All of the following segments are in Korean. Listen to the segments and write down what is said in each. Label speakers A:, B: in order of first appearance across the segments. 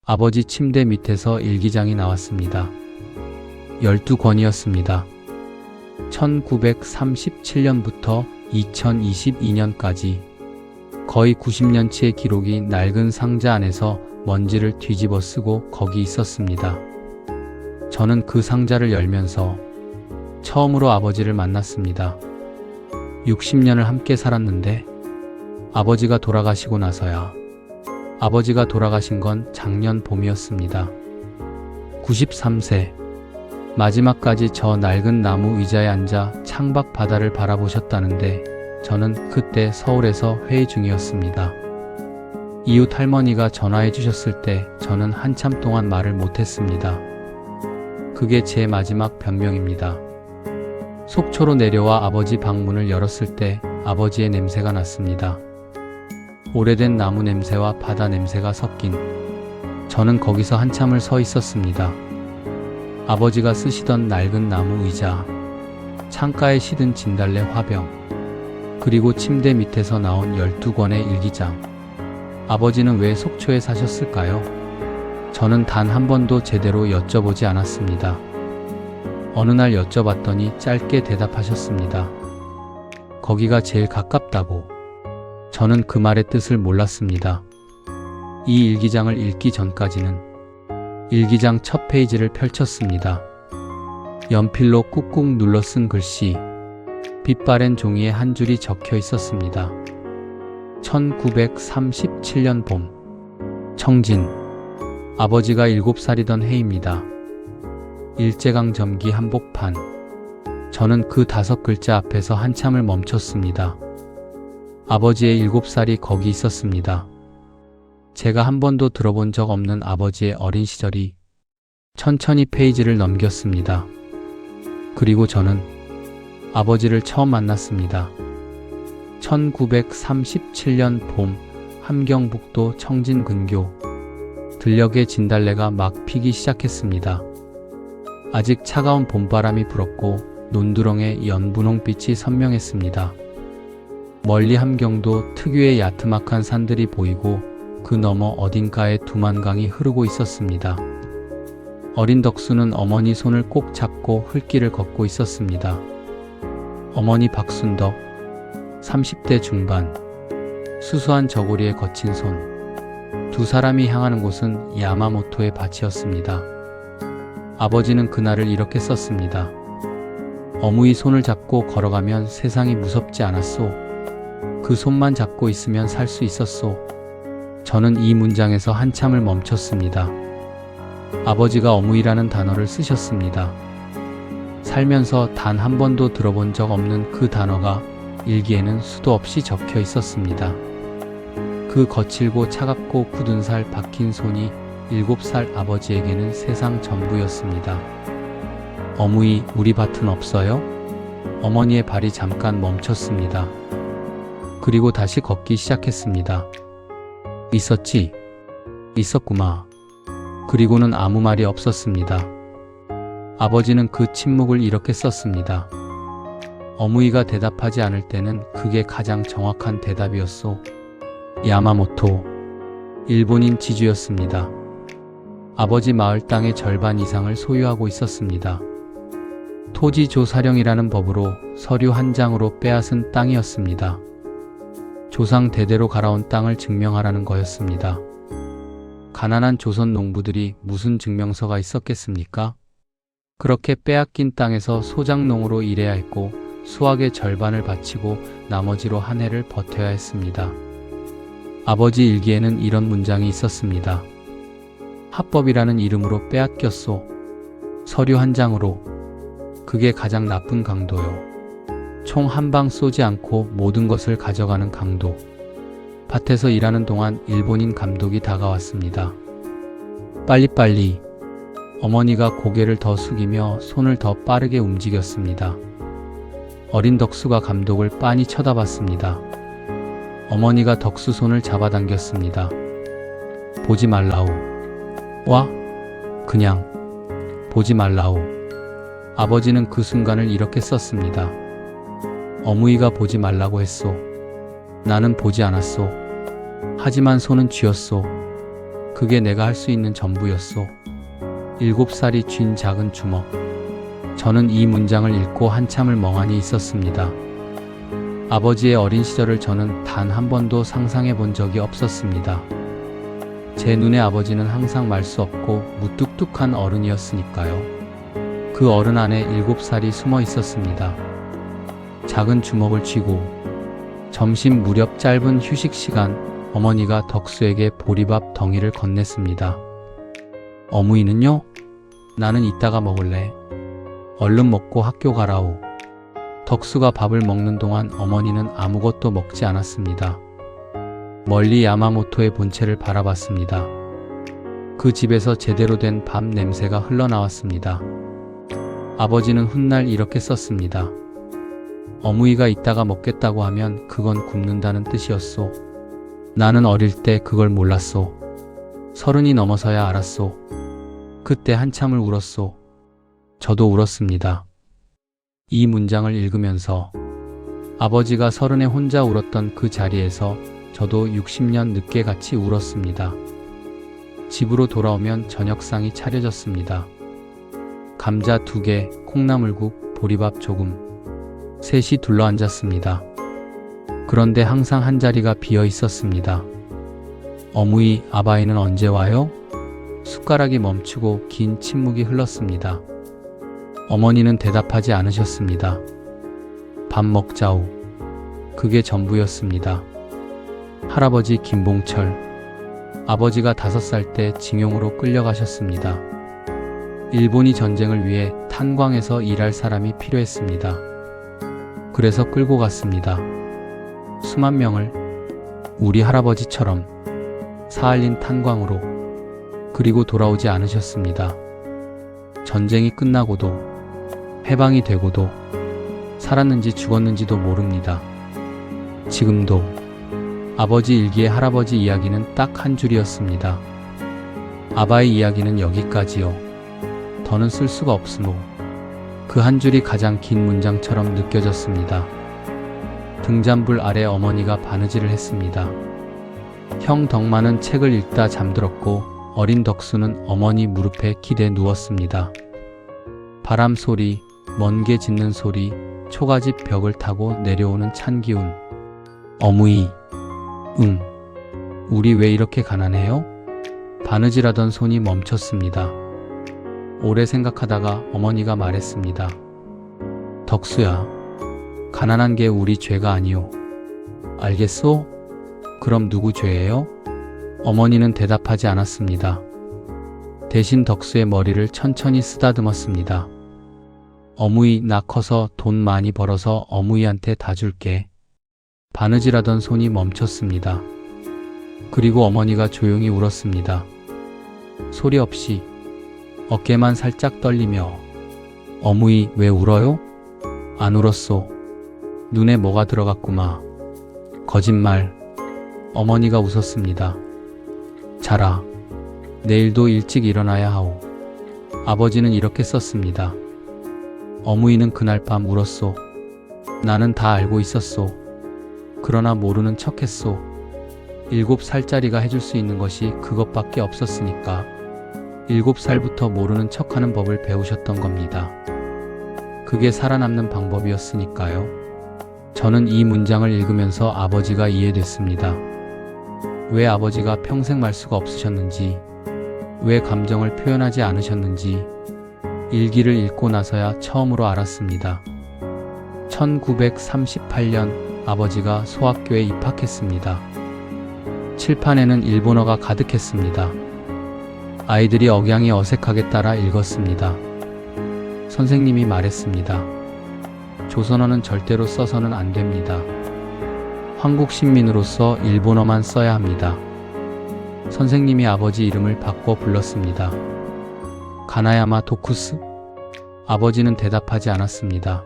A: 아버지 침대 밑에서 일기장이 나왔습니다. 12권이었습니다. 1937년부터 2022년까지 거의 90년치의 기록이 낡은 상자 안에서 먼지를 뒤집어 쓰고 거기 있었습니다. 저는 그 상자를 열면서 처음으로 아버지를 만났습니다. 60년을 함께 살았는데 아버지가 돌아가시고 나서야 아버지가 돌아가신 건 작년 봄이었습니다. 93세 마지막까지 저 낡은 나무 의자에 앉아 창밖 바다를 바라보셨다는데 저는 그때 서울에서 회의 중이었습니다. 이웃 할머니가 전화해 주셨을 때 저는 한참 동안 말을 못했습니다. 그게 제 마지막 변명입니다. 속초로 내려와 아버지 방문을 열었을 때 아버지의 냄새가 났습니다. 오래된 나무 냄새와 바다 냄새가 섞인. 저는 거기서 한참을 서 있었습니다. 아버지가 쓰시던 낡은 나무 의자, 창가에 시든 진달래 화병, 그리고 침대 밑에서 나온 12권의 일기장. 아버지는 왜 속초에 사셨을까요? 저는 단 한 번도 제대로 여쭤보지 않았습니다. 어느 날 여쭤봤더니 짧게 대답하셨습니다. 거기가 제일 가깝다고. 저는 그 말의 뜻을 몰랐습니다. 이 일기장을 읽기 전까지는 일기장 첫 페이지를 펼쳤습니다. 연필로 꾹꾹 눌러 쓴 글씨, 빛바랜 종이에 한 줄이 적혀 있었습니다. 1937년 봄, 청진. 아버지가 7살이던 해입니다. 일제강점기 한복판. 저는 그 5글자 앞에서 한참을 멈췄습니다. 아버지의 7살이 거기 있었습니다. 제가 한 번도 들어본 적 없는 아버지의 어린 시절이. 천천히 페이지를 넘겼습니다. 그리고 저는 아버지를 처음 만났습니다. 1937년 봄, 함경북도 청진 근교. 들녘에 진달래가 막 피기 시작했습니다. 아직 차가운 봄바람이 불었고 논두렁에 연분홍빛이 선명했습니다. 멀리 함경도 특유의 야트막한 산들이 보이고 그 너머 어딘가에 두만강이 흐르고 있었습니다. 어린 덕수는 어머니 손을 꼭 잡고 흘길을 걷고 있었습니다. 어머니 박순덕, 30대 중반, 수수한 저고리에 거친 손. 두 사람이 향하는 곳은 야마모토의 밭이었습니다. 아버지는 그날을 이렇게 썼습니다. 어무이 손을 잡고 걸어가면 세상이 무섭지 않았소. 그 손만 잡고 있으면 살 수 있었소. 저는 이 문장에서 한참을 멈췄습니다. 아버지가 어무이라는 단어를 쓰셨습니다. 살면서 단 한 번도 들어본 적 없는 그 단어가 일기에는 수도 없이 적혀 있었습니다. 그 거칠고 차갑고 굳은 살 박힌 손이 7살 아버지에게는 세상 전부였습니다. 어무이, 우리 밭은 없어요? 어머니의 발이 잠깐 멈췄습니다. 그리고 다시 걷기 시작했습니다. 있었지? 있었구마. 그리고는 아무 말이 없었습니다. 아버지는 그 침묵을 이렇게 썼습니다. 어무이가 대답하지 않을 때는 그게 가장 정확한 대답이었소. 야마모토, 일본인 지주였습니다. 아버지 마을 땅의 절반 이상을 소유하고 있었습니다. 토지조사령이라는 법으로 서류 한 장으로 빼앗은 땅이었습니다. 조상 대대로 갈아온 땅을 증명하라는 거였습니다. 가난한 조선 농부들이 무슨 증명서가 있었겠습니까? 그렇게 빼앗긴 땅에서 소작농으로 일해야 했고 수확의 절반을 바치고 나머지로 한 해를 버텨야 했습니다. 아버지 일기에는 이런 문장이 있었습니다. 합법이라는 이름으로 빼앗겼소. 서류 한 장으로. 그게 가장 나쁜 강도요. 총 한 방 쏘지 않고 모든 것을 가져가는 강도. 밭에서 일하는 동안 일본인 감독이 다가왔습니다. 빨리빨리. 어머니가 고개를 더 숙이며 손을 더 빠르게 움직였습니다. 어린 덕수가 감독을 빤히 쳐다봤습니다. 어머니가 덕수 손을 잡아당겼습니다. 보지 말라우. 와? 그냥 보지 말라우. 아버지는 그 순간을 이렇게 썼습니다. 어무이가 보지 말라고 했소. 나는 보지 않았소. 하지만 손은 쥐었소. 그게 내가 할 수 있는 전부였소. 7살이 쥔 작은 주먹. 저는 이 문장을 읽고 한참을 멍하니 있었습니다. 아버지의 어린 시절을 저는 단 한 번도 상상해 본 적이 없었습니다. 제 눈에 아버지는 항상 말 수 없고 무뚝뚝한 어른이었으니까요. 그 어른 안에 7살이 숨어 있었습니다. 작은 주먹을 쥐고 점심 무렵 짧은 휴식 시간 어머니가 덕수에게 보리밥 덩이를 건넸습니다. 어무이는요? 나는 이따가 먹을래. 얼른 먹고 학교 가라오. 덕수가 밥을 먹는 동안 어머니는 아무것도 먹지 않았습니다. 멀리 야마모토의 본체를 바라봤습니다. 그 집에서 제대로 된 밥 냄새가 흘러나왔습니다. 아버지는 훗날 이렇게 썼습니다. 어무이가 이따가 먹겠다고 하면 그건 굶는다는 뜻이었소. 나는 어릴 때 그걸 몰랐소. 30이 넘어서야 알았소. 그때 한참을 울었소. 저도 울었습니다. 이 문장을 읽으면서 아버지가 30에 혼자 울었던 그 자리에서 저도 60년 늦게 같이 울었습니다. 집으로 돌아오면 저녁상이 차려졌습니다. 감자 2개, 콩나물국, 보리밥 조금. 셋이 둘러앉았습니다. 그런데 항상 한 자리가 비어 있었습니다. 어무이, 아바이는 언제 와요? 숟가락이 멈추고 긴 침묵이 흘렀습니다. 어머니는 대답하지 않으셨습니다. 밥 먹자오. 그게 전부였습니다. 할아버지 김봉철. 아버지가 5살 때 징용으로 끌려가셨습니다. 일본이 전쟁을 위해 탄광에서 일할 사람이 필요했습니다. 그래서 끌고 갔습니다. 수만 명을 우리 할아버지처럼 사할린 탄광으로. 그리고 돌아오지 않으셨습니다. 전쟁이 끝나고도 해방이 되고도 살았는지 죽었는지도 모릅니다. 지금도 아버지 일기의 할아버지 이야기는 딱 한 줄이었습니다. 아바의 이야기는 여기까지요. 더는 쓸 수가 없으모. 그 한 줄이 가장 긴 문장처럼 느껴졌습니다. 등잔불 아래 어머니가 바느질을 했습니다. 형 덕만은 책을 읽다 잠들었고 어린 덕수는 어머니 무릎에 기대 누웠습니다. 바람 소리, 먼게 짖는 소리, 초가집 벽을 타고 내려오는 찬 기운. 어무이, 우리 왜 이렇게 가난해요? 바느질하던 손이 멈췄습니다. 오래 생각하다가 어머니가 말했습니다. 덕수야, 가난한 게 우리 죄가 아니오. 알겠소? 그럼 누구 죄예요? 어머니는 대답하지 않았습니다. 대신 덕수의 머리를 천천히 쓰다듬었습니다. 어무이, 나 커서 돈 많이 벌어서 어무이한테 다 줄게. 바느질하던 손이 멈췄습니다. 그리고 어머니가 조용히 울었습니다. 소리 없이 어깨만 살짝 떨리며. 어무이, 왜 울어요? 안 울었소. 눈에 뭐가 들어갔구마. 거짓말. 어머니가 웃었습니다. 자라. 내일도 일찍 일어나야 하오. 아버지는 이렇게 썼습니다. 어무이는 그날 밤 울었소. 나는 다 알고 있었소. 그러나 모르는 척했소. 7살짜리가 해줄 수 있는 것이 그것밖에 없었으니까. 7살부터 모르는 척하는 법을 배우셨던 겁니다. 그게 살아남는 방법이었으니까요. 저는 이 문장을 읽으면서 아버지가 이해됐습니다. 왜 아버지가 평생 말 수가 없으셨는지, 왜 감정을 표현하지 않으셨는지 일기를 읽고 나서야 처음으로 알았습니다. 1938년 아버지가 소학교에 입학했습니다. 칠판에는 일본어가 가득했습니다. 아이들이 억양이 어색하게 따라 읽었습니다. 선생님이 말했습니다. 조선어는 절대로 써서는 안 됩니다. 한국 시민으로서 일본어만 써야 합니다. 선생님이 아버지 이름을 바꿔 불렀습니다. 가나야마 도쿠스? 아버지는 대답하지 않았습니다.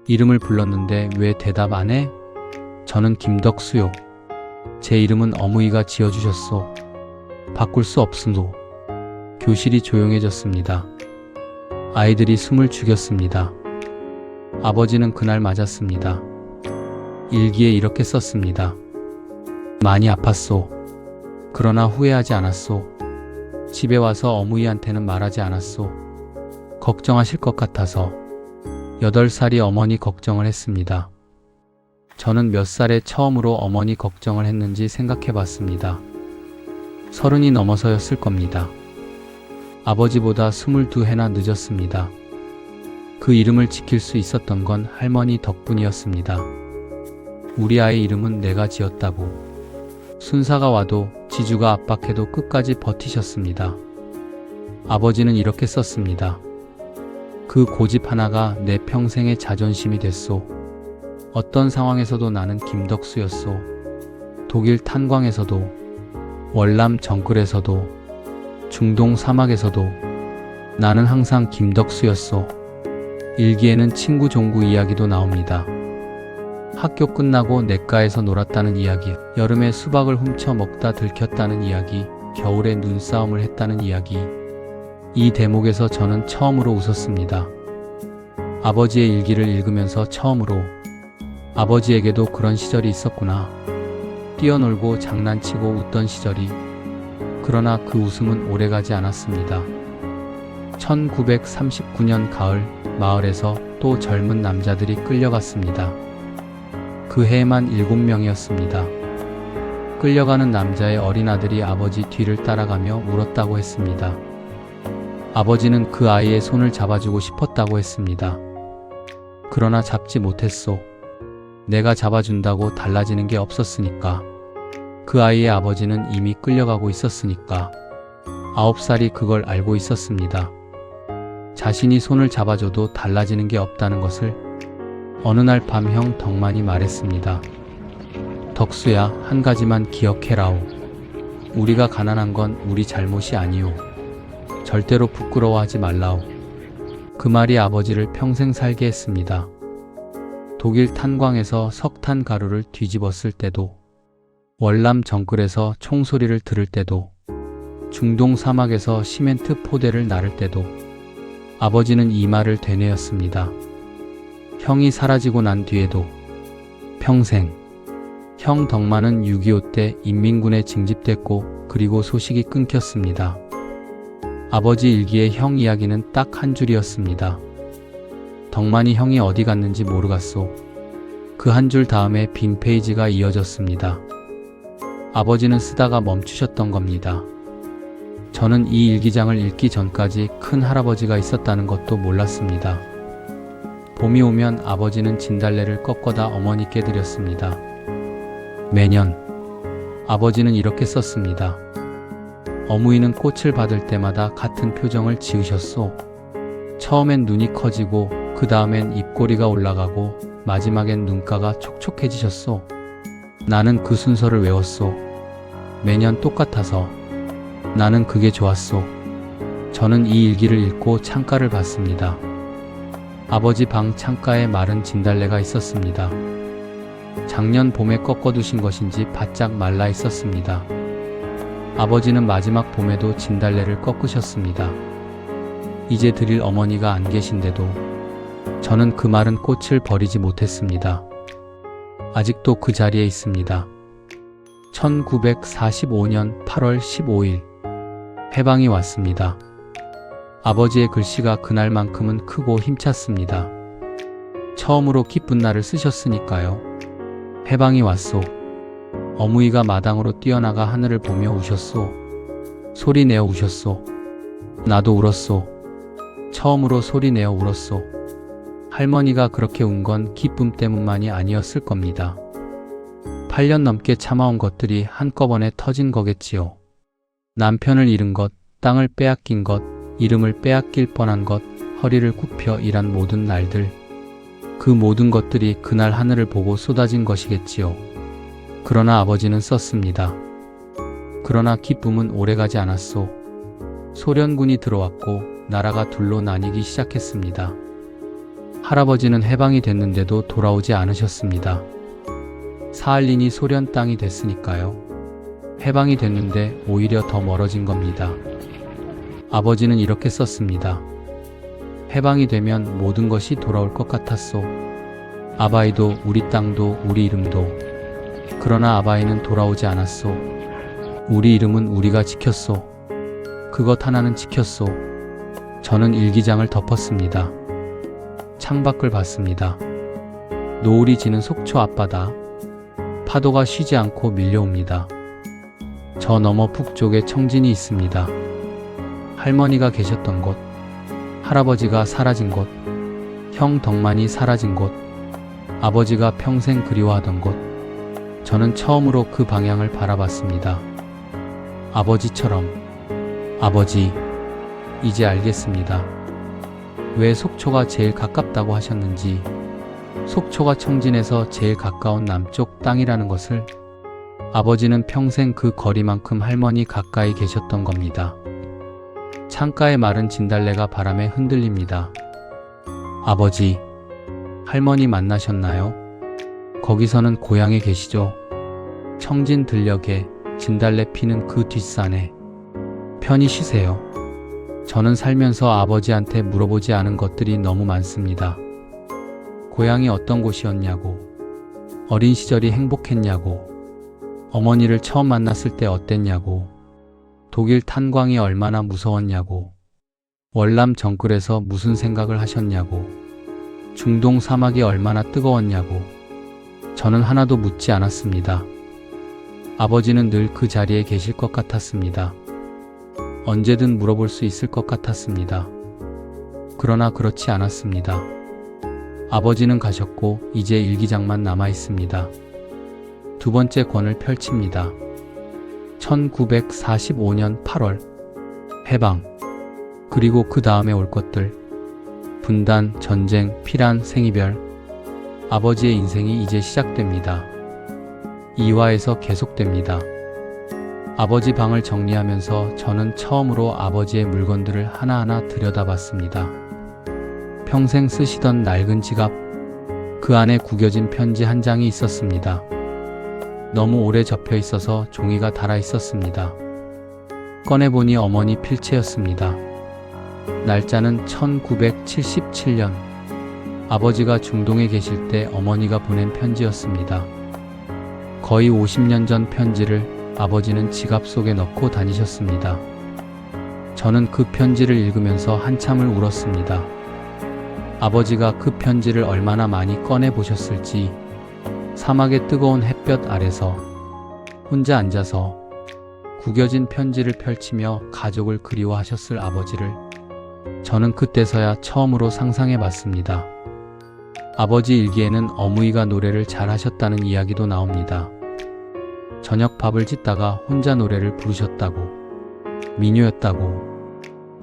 A: 이름을 불렀는데 왜 대답 안 해? 저는 김덕수요. 제 이름은 어무이가 지어주셨소. 바꿀 수 없음도. 교실이 조용해졌습니다. 아이들이 숨을 죽였습니다. 아버지는 그날 맞았습니다. 일기에 이렇게 썼습니다. 많이 아팠소. 그러나 후회하지 않았소. 집에 와서 어머니한테는 말하지 않았소. 걱정하실 것 같아서. 8살이 어머니 걱정을 했습니다. 저는 몇 살에 처음으로 어머니 걱정을 했는지 생각해 봤습니다. 30이 넘어서였을 겁니다. 아버지보다 22해나 늦었습니다. 그 이름을 지킬 수 있었던 건 할머니 덕분이었습니다. 우리 아이 이름은 내가 지었다고. 순사가 와도 지주가 압박해도 끝까지 버티셨습니다. 아버지는 이렇게 썼습니다. 그 고집 하나가 내 평생의 자존심이 됐소. 어떤 상황에서도 나는 김덕수였소. 독일 탄광에서도, 월남 정글에서도, 중동 사막에서도 나는 항상 김덕수였소. 일기에는 친구 종구 이야기도 나옵니다. 학교 끝나고 냇가에서 놀았다는 이야기, 여름에 수박을 훔쳐 먹다 들켰다는 이야기, 겨울에 눈싸움을 했다는 이야기. 이 대목에서 저는 처음으로 웃었습니다. 아버지의 일기를 읽으면서 처음으로 아버지에게도 그런 시절이 있었구나. 뛰어놀고 장난치고 웃던 시절이. 그러나 그 웃음은 오래가지 않았습니다. 1939년 가을, 마을에서 또 젊은 남자들이 끌려갔습니다. 그 해에만 7명이었습니다. 끌려가는 남자의 어린 아들이 아버지 뒤를 따라가며 울었다고 했습니다. 아버지는 그 아이의 손을 잡아주고 싶었다고 했습니다. 그러나 잡지 못했소. 내가 잡아준다고 달라지는 게 없었으니까. 그 아이의 아버지는 이미 끌려가고 있었으니까. 9살이 그걸 알고 있었습니다. 자신이 손을 잡아줘도 달라지는 게 없다는 것을. 어느 날 밤 형 덕만이 말했습니다. 덕수야, 한 가지만 기억해라오. 우리가 가난한 건 우리 잘못이 아니오. 절대로 부끄러워하지 말라오. 그 말이 아버지를 평생 살게 했습니다. 독일 탄광에서 석탄 가루를 뒤집었을 때도, 월남 정글에서 총소리를 들을 때도, 중동 사막에서 시멘트 포대를 나를 때도 아버지는 이 말을 되뇌었습니다. 형이 사라지고 난 뒤에도 평생. 형 덕만은 6.25 때 인민군에 징집됐고 그리고 소식이 끊겼습니다. 아버지 일기에 형 이야기는 딱 한 줄이었습니다. 덕만이 형이 어디 갔는지 모르겠소. 그 한 줄 다음에 빈 페이지가 이어졌습니다. 아버지는 쓰다가 멈추셨던 겁니다. 저는 이 일기장을 읽기 전까지 큰 할아버지가 있었다는 것도 몰랐습니다. 봄이 오면 아버지는 진달래를 꺾어다 어머니께 드렸습니다. 매년 아버지는 이렇게 썼습니다. 어무이는 꽃을 받을 때마다 같은 표정을 지으셨소. 처음엔 눈이 커지고 그 다음엔 입꼬리가 올라가고 마지막엔 눈가가 촉촉해지셨소. 나는 그 순서를 외웠소. 매년 똑같아서. 나는 그게 좋았소. 저는 이 일기를 읽고 창가를 봤습니다. 아버지 방 창가에 마른 진달래가 있었습니다. 작년 봄에 꺾어두신 것인지 바짝 말라 있었습니다. 아버지는 마지막 봄에도 진달래를 꺾으셨습니다. 이제 드릴 어머니가 안 계신데도 저는 그 마른 꽃을 버리지 못했습니다. 아직도 그 자리에 있습니다. 1945년 8월 15일 해방이 왔습니다. 아버지의 글씨가 그날만큼은 크고 힘찼습니다. 처음으로 기쁜 날을 쓰셨으니까요. 해방이 왔소. 어무이가 마당으로 뛰어나가 하늘을 보며 우셨소. 소리 내어 우셨소. 나도 울었소. 처음으로 소리 내어 울었소. 할머니가 그렇게 운 건 기쁨 때문만이 아니었을 겁니다. 8년 넘게 참아온 것들이 한꺼번에 터진 거겠지요. 남편을 잃은 것, 땅을 빼앗긴 것, 이름을 빼앗길 뻔한 것, 허리를 굽혀 일한 모든 날들. 그 모든 것들이 그날 하늘을 보고 쏟아진 것이겠지요. 그러나 아버지는 썼습니다. 그러나 기쁨은 오래가지 않았소. 소련군이 들어왔고 나라가 둘로 나뉘기 시작했습니다. 할아버지는 해방이 됐는데도 돌아오지 않으셨습니다. 사할린이 소련 땅이 됐으니까요. 해방이 됐는데 오히려 더 멀어진 겁니다. 아버지는 이렇게 썼습니다. 해방이 되면 모든 것이 돌아올 것 같았소. 아바이도 우리 땅도 우리 이름도. 그러나 아바이는 돌아오지 않았소. 우리 이름은 우리가 지켰소. 그것 하나는 지켰소. 저는 일기장을 덮었습니다. 창밖을 봤습니다. 노을이 지는 속초 앞바다. 파도가 쉬지 않고 밀려옵니다. 저 너머 북쪽에 청진이 있습니다. 할머니가 계셨던 곳, 할아버지가 사라진 곳, 형 덕만이 사라진 곳, 아버지가 평생 그리워하던 곳. 저는 처음으로 그 방향을 바라봤습니다. 아버지처럼. 아버지, 이제 알겠습니다. 왜 속초가 제일 가깝다고 하셨는지, 속초가 청진에서 제일 가까운 남쪽 땅이라는 것을. 아버지는 평생 그 거리만큼 할머니 가까이 계셨던 겁니다. 창가의 마른 진달래가 바람에 흔들립니다. 아버지, 할머니 만나셨나요? 거기서는 고향에 계시죠? 청진 들녘에 진달래 피는 그 뒷산에. 편히 쉬세요. 저는 살면서 아버지한테 물어보지 않은 것들이 너무 많습니다. 고향이 어떤 곳이었냐고, 어린 시절이 행복했냐고, 어머니를 처음 만났을 때 어땠냐고, 독일 탄광이 얼마나 무서웠냐고, 월남 정글에서 무슨 생각을 하셨냐고, 중동 사막이 얼마나 뜨거웠냐고. 저는 하나도 묻지 않았습니다. 아버지는 늘 그 자리에 계실 것 같았습니다. 언제든 물어볼 수 있을 것 같았습니다. 그러나 그렇지 않았습니다. 아버지는 가셨고 이제 일기장만 남아 있습니다. 두 번째 권을 펼칩니다. 1945년 8월. 해방. 그리고 그 다음에 올 것들. 분단, 전쟁, 피란, 생이별. 아버지의 인생이 이제 시작됩니다. 이화에서 계속됩니다. 아버지 방을 정리하면서 저는 처음으로 아버지의 물건들을 하나하나 들여다봤습니다. 평생 쓰시던 낡은 지갑, 그 안에 구겨진 편지 한 장이 있었습니다. 너무 오래 접혀 있어서 종이가 닳아 있었습니다. 꺼내보니 어머니 필체였습니다. 날짜는 1977년. 아버지가 중동에 계실 때 어머니가 보낸 편지였습니다. 거의 50년 전 편지를 아버지는 지갑 속에 넣고 다니셨습니다. 저는 그 편지를 읽으면서 한참을 울었습니다. 아버지가 그 편지를 얼마나 많이 꺼내 보셨을지, 사막의 뜨거운 햇볕 아래서 혼자 앉아서 구겨진 편지를 펼치며 가족을 그리워하셨을 아버지를 저는 그때서야 처음으로 상상해 봤습니다. 아버지 일기에는 어머니가 노래를 잘 하셨다는 이야기도 나옵니다. 저녁 밥을 짓다가 혼자 노래를 부르셨다고, 민요였다고.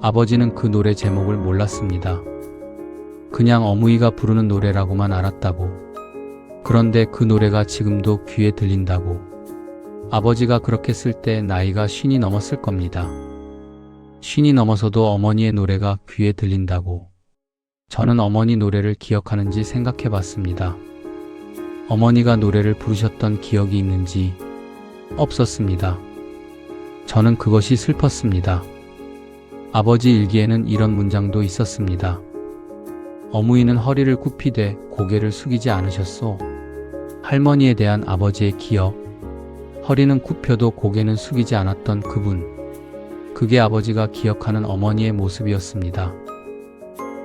A: 아버지는 그 노래 제목을 몰랐습니다. 그냥 어머니가 부르는 노래라고만 알았다고. 그런데 그 노래가 지금도 귀에 들린다고. 아버지가 그렇게 쓸 때 나이가 50이 넘었을 겁니다. 50이 넘어서도 어머니의 노래가 귀에 들린다고. 저는 어머니 노래를 기억하는지 생각해 봤습니다. 어머니가 노래를 부르셨던 기억이 있는지 없었습니다. 저는 그것이 슬펐습니다. 아버지 일기에는 이런 문장도 있었습니다. 어머니는 허리를 굽히되 고개를 숙이지 않으셨소. 할머니에 대한 아버지의 기억. 허리는 굽혀도 고개는 숙이지 않았던 그분. 그게 아버지가 기억하는 어머니의 모습이었습니다.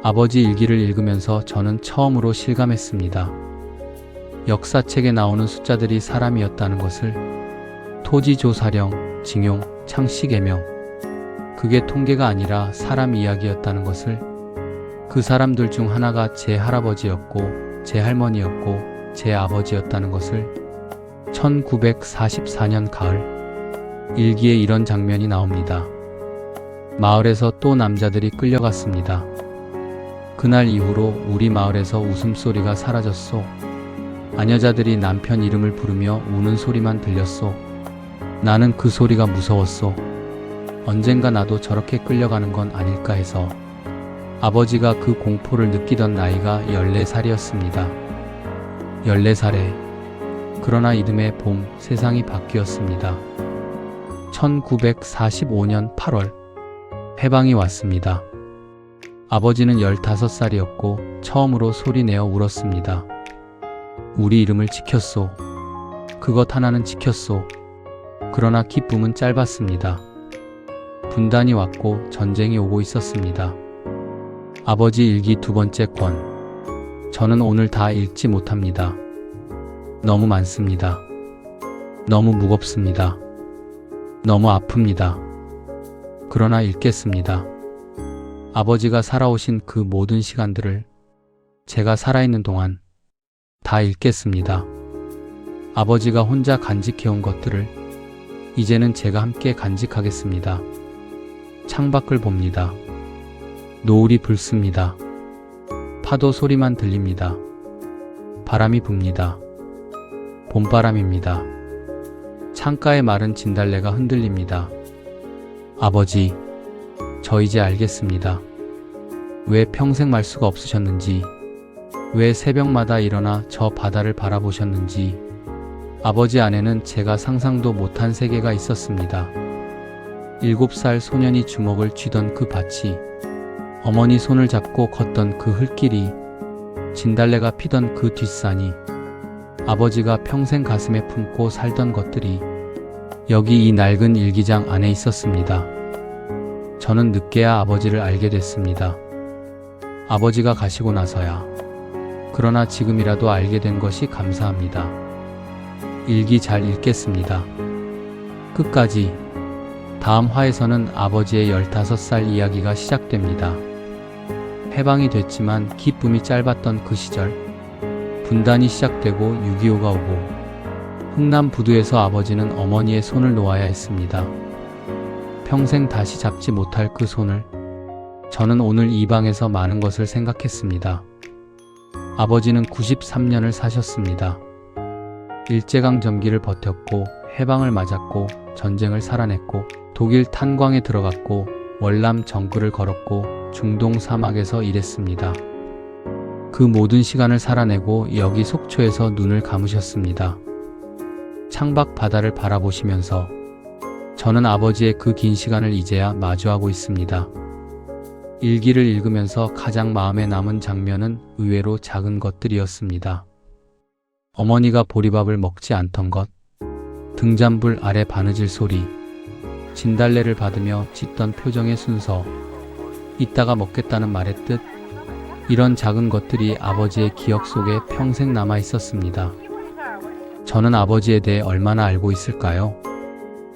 A: 아버지 일기를 읽으면서 저는 처음으로 실감했습니다. 역사책에 나오는 숫자들이 사람이었다는 것을. 토지조사령, 징용, 창씨개명. 그게 통계가 아니라 사람 이야기였다는 것을. 그 사람들 중 하나가 제 할아버지였고 제 할머니였고 제 아버지였다는 것을. 1944년 가을. 일기에 이런 장면이 나옵니다. 마을에서 또 남자들이 끌려갔습니다. 그날 이후로 우리 마을에서 웃음소리가 사라졌소. 아녀자들이 남편 이름을 부르며 우는 소리만 들렸소. 나는 그 소리가 무서웠소. 언젠가 나도 저렇게 끌려가는 건 아닐까 해서. 아버지가 그 공포를 느끼던 나이가 14살이었습니다. 14살에. 그러나 이듬해 봄 세상이 바뀌었습니다. 1945년 8월. 해방이 왔습니다. 아버지는 15살이었고 처음으로 소리내어 울었습니다. 우리 이름을 지켰소. 그것 하나는 지켰소. 그러나 기쁨은 짧았습니다. 분단이 왔고 전쟁이 오고 있었습니다. 아버지 일기 두 번째 권. 저는 오늘 다 읽지 못합니다. 너무 많습니다. 너무 무겁습니다. 너무 아픕니다. 그러나 읽겠습니다. 아버지가 살아오신 그 모든 시간들을 제가 살아있는 동안 다 읽겠습니다. 아버지가 혼자 간직해온 것들을 이제는 제가 함께 간직하겠습니다. 창밖을 봅니다. 노을이 불습니다. 파도 소리만 들립니다. 바람이 붑니다. 봄바람입니다. 창가의 마른 진달래가 흔들립니다. 아버지, 저 이제 알겠습니다. 왜 평생 말 수가 없으셨는지, 왜 새벽마다 일어나 저 바다를 바라보셨는지. 아버지 안에는 제가 상상도 못한 세계가 있었습니다. 7살 소년이 주먹을 쥐던 그 밭이, 어머니 손을 잡고 걷던 그 흘길이, 진달래가 피던 그 뒷산이, 아버지가 평생 가슴에 품고 살던 것들이 여기 이 낡은 일기장 안에 있었습니다. 저는 늦게야 아버지를 알게 됐습니다. 아버지가 가시고 나서야. 그러나 지금이라도 알게 된 것이 감사합니다. 일기 잘 읽겠습니다. 끝까지. 다음 화에서는 아버지의 15살 이야기가 시작됩니다. 해방이 됐지만 기쁨이 짧았던 그 시절. 분단이 시작되고 6.25가 오고 흥남 부두에서 아버지는 어머니의 손을 놓아야 했습니다. 평생 다시 잡지 못할 그 손을. 저는 오늘 이 방에서 많은 것을 생각했습니다. 아버지는 93년을 사셨습니다. 일제강점기를 버텼고 해방을 맞았고 전쟁을 살아냈고 독일 탄광에 들어갔고 월남 정글을 걸었고 중동 사막에서 일했습니다. 그 모든 시간을 살아내고 여기 속초에서 눈을 감으셨습니다. 창밖 바다를 바라보시면서 저는 아버지의 그 긴 시간을 이제야 마주하고 있습니다. 일기를 읽으면서 가장 마음에 남은 장면은 의외로 작은 것들이었습니다. 어머니가 보리밥을 먹지 않던 것, 등잔불 아래 바느질 소리, 진달래를 받으며 짓던 표정의 순서, 이따가 먹겠다는 말의 뜻, 이런 작은 것들이 아버지의 기억 속에 평생 남아 있었습니다. 저는 아버지에 대해 얼마나 알고 있을까요?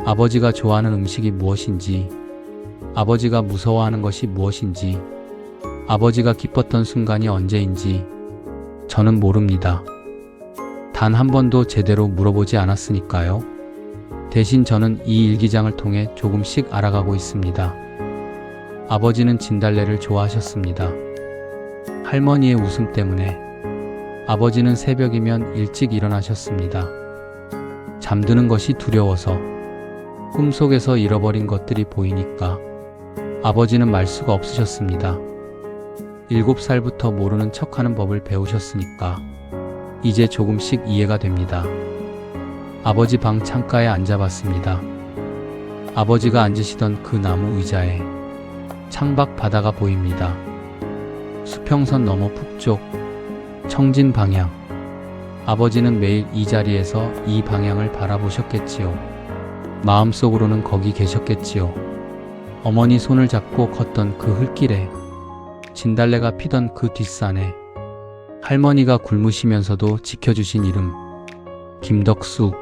A: 아버지가 좋아하는 음식이 무엇인지, 아버지가 무서워하는 것이 무엇인지, 아버지가 기뻤던 순간이 언제인지 저는 모릅니다. 단 한 번도 제대로 물어보지 않았으니까요. 대신 저는 이 일기장을 통해 조금씩 알아가고 있습니다. 아버지는 진달래를 좋아하셨습니다. 할머니의 웃음 때문에. 아버지는 새벽이면 일찍 일어나셨습니다. 잠드는 것이 두려워서. 꿈속에서 잃어버린 것들이 보이니까. 아버지는 말수가 없으셨습니다. 7살부터 모르는 척하는 법을 배우셨으니까. 이제 조금씩 이해가 됩니다. 아버지 방 창가에 앉아봤습니다. 아버지가 앉으시던 그 나무 의자에 창밖 바다가 보입니다. 수평선 너머 북쪽, 청진 방향. 아버지는 매일 이 자리에서 이 방향을 바라보셨겠지요. 마음속으로는 거기 계셨겠지요. 어머니 손을 잡고 걷던 그 흘길에, 진달래가 피던 그 뒷산에, 할머니가 굶으시면서도 지켜주신 이름, 김덕수.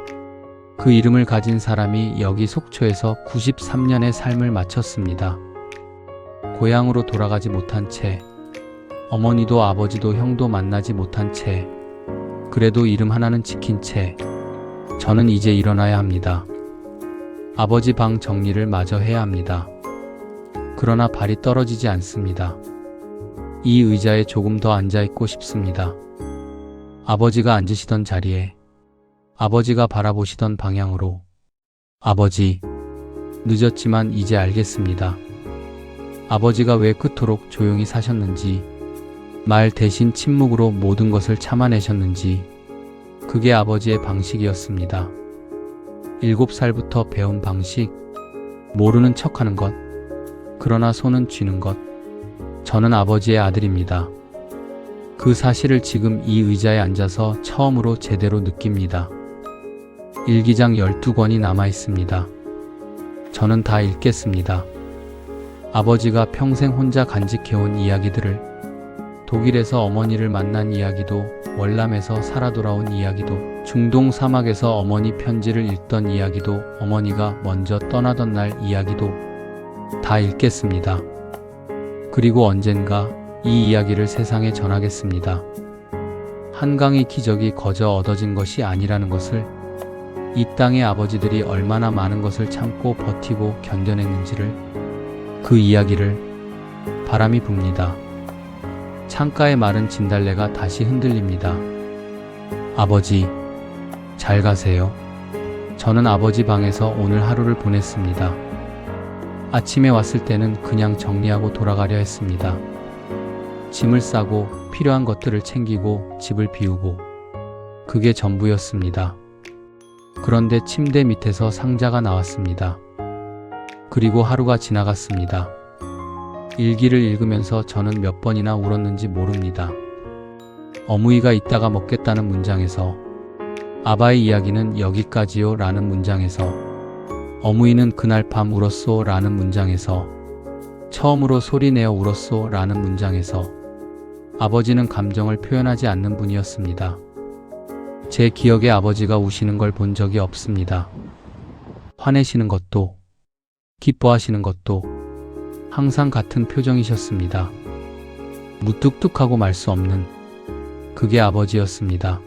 A: 그 이름을 가진 사람이 여기 속초에서 93년의 삶을 마쳤습니다. 고향으로 돌아가지 못한 채, 어머니도 아버지도 형도 만나지 못한 채, 그래도 이름 하나는 지킨 채, 저는 이제 일어나야 합니다. 아버지 방 정리를 마저 해야 합니다. 그러나 발이 떨어지지 않습니다. 이 의자에 조금 더 앉아있고 싶습니다. 아버지가 앉으시던 자리에, 아버지가 바라보시던 방향으로. 아버지, 늦었지만 이제 알겠습니다. 아버지가 왜 그토록 조용히 사셨는지, 말 대신 침묵으로 모든 것을 참아내셨는지. 그게 아버지의 방식이었습니다. 7살부터 배운 방식, 모르는 척하는 것, 그러나 손은 쥐는 것. 저는 아버지의 아들입니다. 그 사실을 지금 이 의자에 앉아서 처음으로 제대로 느낍니다. 일기장 12권이 남아 있습니다. 저는 다 읽겠습니다. 아버지가 평생 혼자 간직해온 이야기들을, 독일에서 어머니를 만난 이야기도, 월남에서 살아 돌아온 이야기도, 중동 사막에서 어머니 편지를 읽던 이야기도, 어머니가 먼저 떠나던 날 이야기도 다 읽겠습니다. 그리고 언젠가 이 이야기를 세상에 전하겠습니다. 한강의 기적이 거저 얻어진 것이 아니라는 것을, 이 땅의 아버지들이 얼마나 많은 것을 참고 버티고 견뎌냈는지를, 그 이야기를. 바람이 붑니다. 창가의 마른 진달래가 다시 흔들립니다. 아버지, 잘 가세요. 저는 아버지 방에서 오늘 하루를 보냈습니다. 아침에 왔을 때는 그냥 정리하고 돌아가려 했습니다. 짐을 싸고 필요한 것들을 챙기고 집을 비우고, 그게 전부였습니다. 그런데 침대 밑에서 상자가 나왔습니다. 그리고 하루가 지나갔습니다. 일기를 읽으면서 저는 몇 번이나 울었는지 모릅니다. 어무이가 이따가 먹겠다는 문장에서, 아바의 이야기는 여기까지요 라는 문장에서, 어무이는 그날 밤 울었소 라는 문장에서, 처음으로 소리내어 울었소 라는 문장에서, 아버지는 감정을 표현하지 않는 분이었습니다. 제 기억에 아버지가 우시는 걸 본 적이 없습니다. 화내시는 것도, 기뻐하시는 것도 항상 같은 표정이셨습니다. 무뚝뚝하고 말 수 없는, 그게 아버지였습니다.